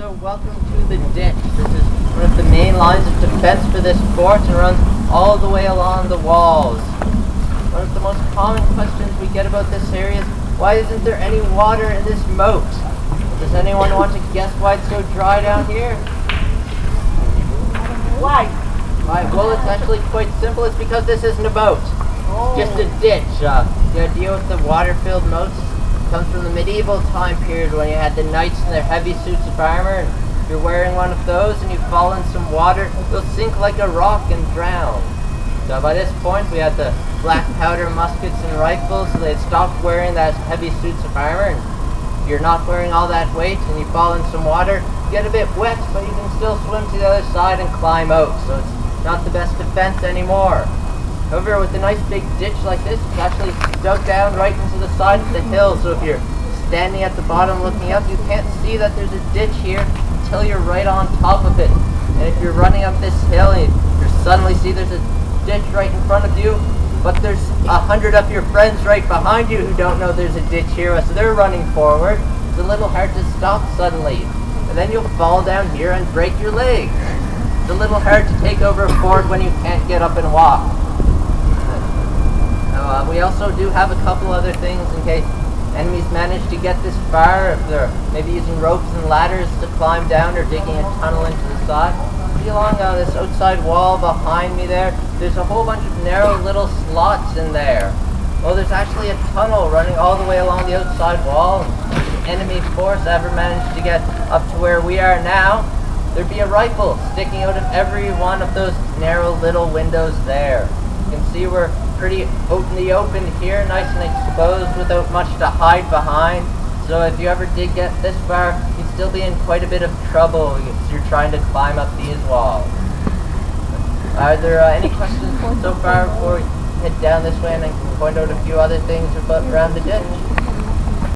So welcome to the ditch. This is one of the main lines of defense for this fort and runs all the way along the walls. One of the most common questions we get about this area is, why isn't there any water in this moat? Does anyone want to guess why it's so dry down here? Why? Well, it's actually quite simple. It's because this isn't a moat. It's just a ditch. The idea with the water-filled moats comes from the medieval time period when you had the knights in their heavy suits of armor, and if you're wearing one of those and you fall in some water, you'll sink like a rock and drown. So by this point, we had the black powder muskets and rifles, so they'd stopped wearing that heavy suits of armor, and if you're not wearing all that weight and you fall in some water, you get a bit wet, but you can still swim to the other side and climb out, so it's not the best defense anymore. However, with a nice big ditch like this, it's actually dug down right into the side of the hill, so if you're standing at the bottom looking up, you can't see that there's a ditch here until you're right on top of it. And if you're running up this hill and you suddenly see there's a ditch right in front of you, but there's 100 of your friends right behind you who don't know there's a ditch here, so they're running forward, it's a little hard to stop suddenly. And then you'll fall down here and break your legs. It's a little hard to take over a fort when you can't get up and walk. We also do have a couple other things in case enemies manage to get this far, if they're maybe using ropes and ladders to climb down or digging a tunnel into the side. See along this outside wall behind me there's a whole bunch of narrow little slots in there. Well, there's actually a tunnel running all the way along the outside wall, and if the enemy force ever managed to get up to where we are now, there'd be a rifle sticking out of every one of those narrow little windows there. You can see we're pretty out in the open here, nice and exposed without much to hide behind. So if you ever did get this far, you'd still be in quite a bit of trouble if you're trying to climb up these walls. Are there any questions so far before we head down this way and I can point out a few other things about around the ditch?